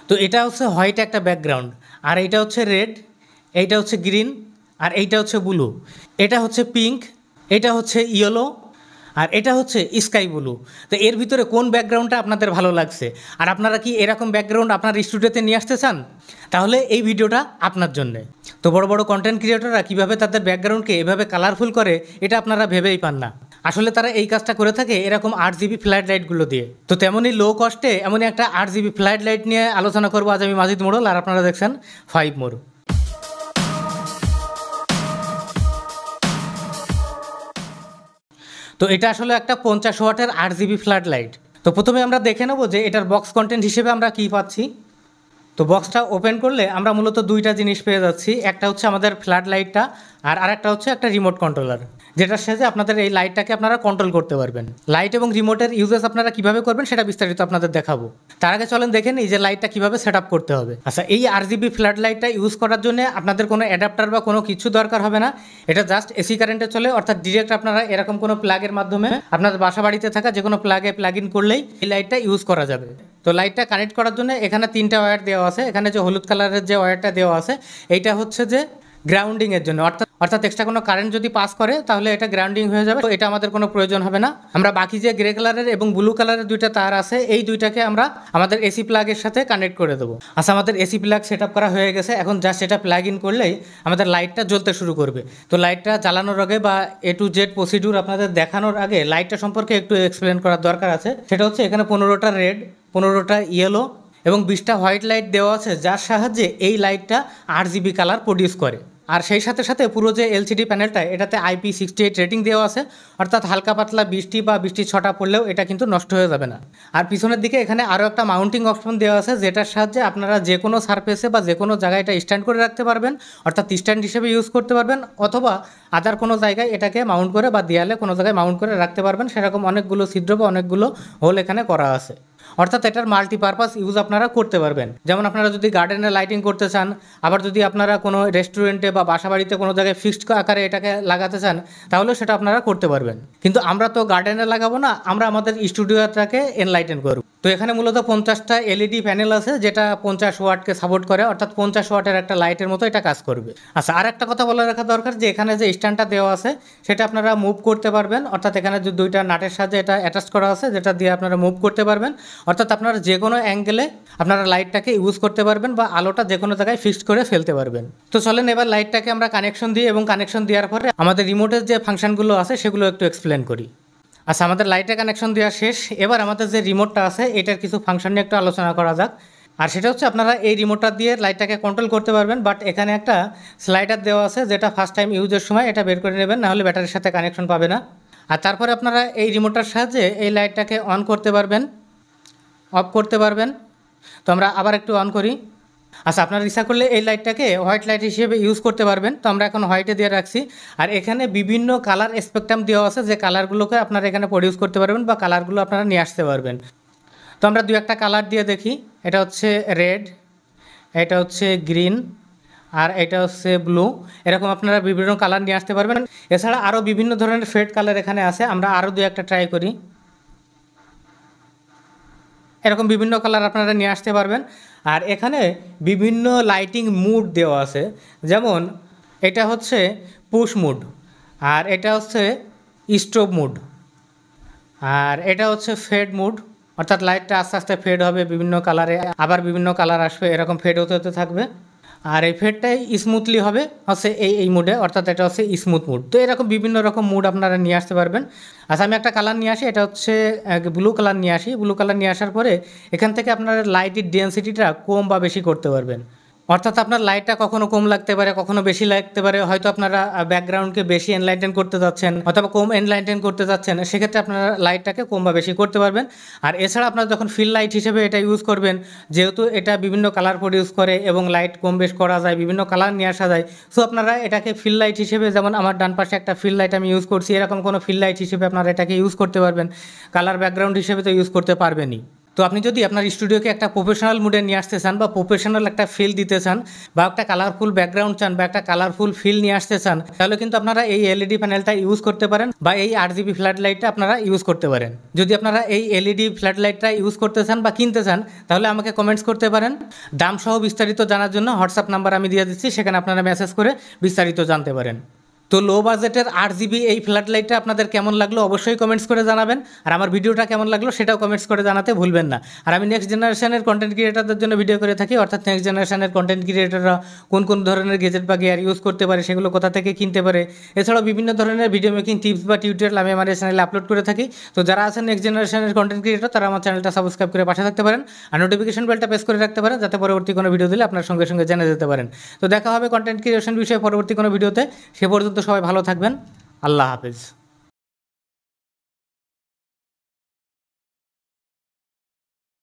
তো এটা হচ্ছে হোয়াইট একটা ব্যাকগ্রাউন্ড, আর এইটা হচ্ছে রেড, এইটা হচ্ছে গ্রিন, আর এইটা হচ্ছে ব্লু, এটা হচ্ছে পিঙ্ক, এটা হচ্ছে ইয়েলো, আর এটা হচ্ছে স্কাই ব্লু। তো এর ভিতরে কোন ব্যাকগ্রাউন্ডটা আপনাদের ভালো লাগছে, আর আপনারা কি এরকম ব্যাকগ্রাউন্ড আপনার স্টুডিওতে নিয়ে আসতে চান, তাহলে এই ভিডিওটা আপনার জন্যে। তো বড় বড় কন্টেন্ট ক্রিয়েটররা কীভাবে তাদের ব্যাকগ্রাউন্ডকে এভাবে কালারফুল করে এটা আপনারা ভেবেই পান না। আসলে তারা এই কাজটা করে থাকে এরকম 8 জিবি ফ্ল্যাট লাইটগুলো দিয়ে। তো তেমনই লো কস্টে এমনই একটা 8 জিবি ফ্ল্যাট লাইট নিয়ে আলোচনা করবো আজ আমি মাজিদ মোড়ল, আর আপনারা দেখছেন 5 মোড়। তো এটা আসলে একটা 50 ওয়াটের 8 জিবি ফ্ল্যাট লাইট। তো প্রথমে আমরা দেখে নেবো যে এটার বক্স কন্টেন্ট হিসেবে আমরা কী পাচ্ছি। তো বক্সটা ওপেন করলে আমরা মূলত দুইটা জিনিস পেয়ে যাচ্ছি, একটা হচ্ছে আমাদের ফ্ল্যাট লাইটটা, আর আরেকটা হচ্ছে একটা রিমোট কন্ট্রোলার, যেটার সাথে আপনাদের এই লাইটটাকে আপনারা কন্ট্রোল করতে পারবেন। লাইট এবং রিমোটের ইউজেস আপনারা কীভাবে করবেন সেটা বিস্তারিত আপনাদের দেখাবো। তার আগে চলেন দেখে নিই যে লাইটটা কীভাবে সেট আপ করতে হবে। আচ্ছা, এই 8 জিবি ফ্ল্যাট লাইটটা ইউজ করার জন্য আপনাদের কোনো অ্যাডাপ্টার বা কোনো কিছু দরকার হবে না। এটা জাস্ট এসি কারেন্টে চলে, অর্থাৎ ডিরেক্ট আপনারা এরকম কোনো প্লাগের মাধ্যমে আপনাদের বাসা বাড়িতে থাকা যে কোনো প্লাগে প্লাগ ইন করলেই এই লাইটটা ইউজ করা যাবে। তো লাইটটা কানেক্ট করার জন্য এখানে 3টা ওয়্যার দেওয়া আছে। এখানে যে হলুদ কালারের যে ওয়্যারটা দেওয়া আছে এইটা হচ্ছে যে গ্রাউন্ডিংয়ের জন্য, অর্থাৎ এক্সট্রা কোনো কারেন্ট যদি পাস করে তাহলে এটা গ্রাউন্ডিং হয়ে যাবে। তো এটা আমাদের কোনো প্রয়োজন হবে না। আমরা বাকি যে গ্রে কালারের এবং ব্লু কালারের দুইটা তার আছে এই দুইটাকে আমরা আমাদের এসি প্লাগের সাথে কানেক্ট করে দেবো। আচ্ছা, আমাদের এসি প্লাগ সেট আপ করা হয়ে গেছে। এখন জাস্ট এটা প্লাগ ইন করলেই আমাদের লাইটটা জ্বলতে শুরু করবে। তো লাইটটা জ্বালানোর আগে বা A to Z প্রসিডিউর আপনাদের দেখানোর আগে লাইটটা সম্পর্কে একটু এক্সপ্লেন করার দরকার আছে। সেটা হচ্ছে এখানে 15টা রেড, 15টা ইয়েলো এবং 20টা হোয়াইট লাইট দেওয়া আছে, যার সাহায্যে এই লাইটটা 8 জিবি কালার প্রডিউস করে। আর সেই সাথে সাথে পুরো যে এলসিডি প্যানেলটা এটাতে IP68 রেটিং দেওয়া আছে, অর্থাৎ হালকা পাতলা বৃষ্টি বা বৃষ্টির ছটা পড়লেও এটা কিন্তু নষ্ট হয়ে যাবে না। আর পিছনের দিকে এখানে আরও একটা মাউন্টিং অপশন দেওয়া আছে, যেটার সাহায্যে আপনারা যে কোনো সারফেসে বা যে কোনো জায়গায় এটা স্ট্যান্ড করে রাখতে পারবেন, অর্থাৎ স্ট্যান্ড হিসেবে ইউজ করতে পারবেন, অথবা আদার কোনো জায়গায় এটাকে মাউন্ট করে বা দেয়ালে কোনো জায়গায় মাউন্ট করে রাখতে পারবেন। সেরকম অনেকগুলো ছিদ্র বা অনেকগুলো হোল এখানে করা আছে, অর্থাৎ এটার মাল্টিপারপাস ইউজ আপনারা করতে পারবেন। যেমন আপনারা যদি গার্ডেনে লাইটিং করতে চান, আবার যদি আপনারা কোনো রেস্টুরেন্টে বা বাসা বাড়িতে কোনো জায়গায় ফিক্সড আকারে এটাকে লাগাতে চান তাহলেও সেটা আপনারা করতে পারবেন। কিন্তু আমরা তো গার্ডেনে লাগাবো না, আমরা আমাদের স্টুডিওটাকে এনলাইটেন করব। তো এখানে মূলত 50টা LED প্যানেল আছে, যেটা 50 ওয়াটকে সাপোর্ট করে, অর্থাৎ 50 ওয়াটের একটা লাইটের মতো এটা কাজ করবে। আচ্ছা, আর একটা কথা বলে রাখা দরকার যে এখানে যে স্ট্যান্ডটা দেওয়া আছে সেটা আপনারা মুভ করতে পারবেন, অর্থাৎ এখানে যে দুইটা নাটের সাথে এটা অ্যাটাচ করা আছে, যেটা দিয়ে আপনারা মুভ করতে পারবেন, অর্থাৎ আপনারা যে কোনো অ্যাঙ্গেলে আপনারা লাইটটাকে ইউজ করতে পারবেন বা আলোটা যে কোনো জায়গায় ফিক্সড করে ফেলতে পারবেন। তো চলেন এবার লাইটটাকে আমরা কানেকশন দিই, এবং কানেকশন দেওয়ার পরে আমাদের রিমোটের যে ফাংশনগুলো আছে সেগুলো একটু এক্সপ্লেন করি। আচ্ছা, আমাদের লাইটে কানেকশন দেওয়া শেষ। এবার আমাদের যে রিমোটটা আছে এটার কিছু ফাংশন নিয়ে একটু আলোচনা করা যাক। আর সেটা হচ্ছে আপনারা এই রিমোটটা দিয়ে লাইটটাকে কন্ট্রোল করতে পারবেন, বাট এখানে একটা স্লাইডার দেওয়া আছে, যেটা ফার্স্ট টাইম ইউজের সময় এটা বের করে নেবেন, নাহলে ব্যাটারির সাথে কানেকশন পাবে না। আর তারপরে আপনারা এই রিমোটটার সাহায্যে এই লাইটটাকে অন করতে পারবেন, অফ করতে পারবেন। তো আমরা আবার একটু অন করি। আচ্ছা, আপনারা ইচ্ছা করলে এই লাইটটাকে হোয়াইট লাইট হিসেবে ইউজ করতে পারবেন। তো আমরা এখন হোয়াইটে দিয়ে রাখছি। আর এখানে বিভিন্ন কালার স্পেকট্রাম দেওয়া আছে, যে কালারগুলোকে আপনারা এখানে প্রডিউস করতে পারবেন বা কালারগুলো আপনারা নিয়ে আসতে পারবেন। তো আমরা দু একটা কালার দিয়ে দেখি। এটা হচ্ছে রেড, এটা হচ্ছে গ্রিন, আর এটা হচ্ছে ব্লু। এরকম আপনারা বিভিন্ন কালার নিয়ে আসতে পারবেন। এছাড়া আরও বিভিন্ন ধরনের ফেড কালার এখানে আছে, আমরা আরও দু একটা ট্রাই করি। এরকম বিভিন্ন কালার আপনারা নিয়ে আসতে পারবেন। আর এখানে বিভিন্ন লাইটিং মুড দেওয়া আছে, যেমন এটা হচ্ছে পুশ মুড, আর এটা হচ্ছে স্টোভ মুড, আর এটা হচ্ছে ফেড মুড, অর্থাৎ লাইটটা আস্তে আস্তে ফেড হবে বিভিন্ন কালারে, আবার বিভিন্ন কালার আসবে, এরকম ফেড হতে হতে থাকবে। আর এই ফেডটাই স্মুথলি হবে হচ্ছে এই মুডে, অর্থাৎ এটা হচ্ছে স্মুথ মুড। তো এরকম বিভিন্ন রকম মুড আপনারা নিয়ে আসতে পারবেন। আচ্ছা, আমি একটা কালার নিয়ে আসি, এটা হচ্ছে ব্লু কালার নিয়ে আসি। ব্লু কালার নিয়ে আসার পরে এখান থেকে আপনারা লাইটের ডেন্সিটিটা কম বা বেশি করতে পারবেন, অর্থাৎ আপনার লাইটটা কখনো কম লাগতে পারে, কখনো বেশি লাগতে পারে। হয়তো আপনারা ব্যাকগ্রাউন্ডকে বেশি এনলাইটেন করতে যাচ্ছেন অথবা কম এনলাইটেন করতে যাচ্ছেন, সেক্ষেত্রে আপনারা লাইটটাকে কম বা বেশি করতে পারবেন। আর এছাড়া আপনারা যখন ফিল লাইট হিসেবে এটা ইউজ করবেন, যেহেতু এটা বিভিন্ন কালার প্রডিউস করে এবং লাইট কম বেশ করা যায়, বিভিন্ন কালার নিয়ে আসা যায়, সো আপনারা এটাকে ফিল লাইট হিসেবে, যেমন আমার ডান পাশে একটা ফিল লাইট আমি ইউজ করছি, এরকম কোনো ফিল লাইট হিসেবে আপনারা এটাকে ইউজ করতে পারবেন। কালার ব্যাকগ্রাউন্ড হিসেবে তো ইউজ করতে পারবেনই। তো আপনি যদি আপনার স্টুডিওকে একটা প্রফেশনাল মুডে নিয়ে আসতে চান বা প্রফেশনাল একটা ফিল দিতে চান বা একটা কালারফুল ব্যাকগ্রাউন্ড চান বা একটা কালারফুল ফিল নিয়ে আসতে চান, তাহলে কিন্তু আপনারা এই এলইডি প্যানেলটা ইউজ করতে পারেন বা এই 8GB ফ্ল্যাট লাইটটা আপনারা ইউজ করতে পারেন। যদি আপনারা এই এলইডি ফ্ল্যাট লাইটটা ইউজ করতে চান বা কিনতে চান, তাহলে আমাকে কমেন্টস করতে পারেন। দাম সহ বিস্তারিত জানার জন্য হোয়াটসঅ্যাপ নাম্বার আমি দিয়ে দিচ্ছি, সেখানে আপনারা মেসেজ করে বিস্তারিত জানতে পারেন। তো লো বাজেটের 8GB এই ফ্ল্যাট লাইটটা আপনাদের কেমন লাগলো অবশ্যই কমেন্টস করে জানাবেন, আর আমার ভিডিওটা কেমন লাগলো সেটাও কমেন্টস করে জানাতে ভুলবেন না। আর আমি নেক্সট জেনারেশনের কন্টেন্ট ক্রিয়েটারদের জন্য ভিডিও করে থাকি, অর্থাৎ নেক্সট জেনারেশনের কন্টেন্ট ক্রিয়েটাররা কোন কোন ধরনের গেজেট বা গিয়ার ইউজ করতে পারে, সেগুলো কোথা থেকে কিনতে পারে, এছাড়াও বিভিন্ন ধরনের ভিডিও মেকিং টিপস বা টিউটোরিয়াল আমি আমার এই চ্যানেলে আপলোড করে থাকি। তো যারা আছেন নেক্সট জেনারেশনের কন্টেন্ট ক্রিয়েটার, তারা আমার চ্যানেলটা সাবস্ক্রাইব করে পাশে থাকতে পারেন আর নোটিফিকেশন বেলটা প্রেস করে রাখতে পারেন, যাতে পরবর্তী কোনো ভিডিও দিলে আপনার সঙ্গে সঙ্গে জেনে যেতে পারেন। তো দেখা হবে কন্টেন্ট ক্রিয়েশন বিষয়ে পরবর্তী কোনো ভিডিওতে। সে পর্যন্ত সবাই ভালো থাকবেন। আল্লাহ হাফেজ।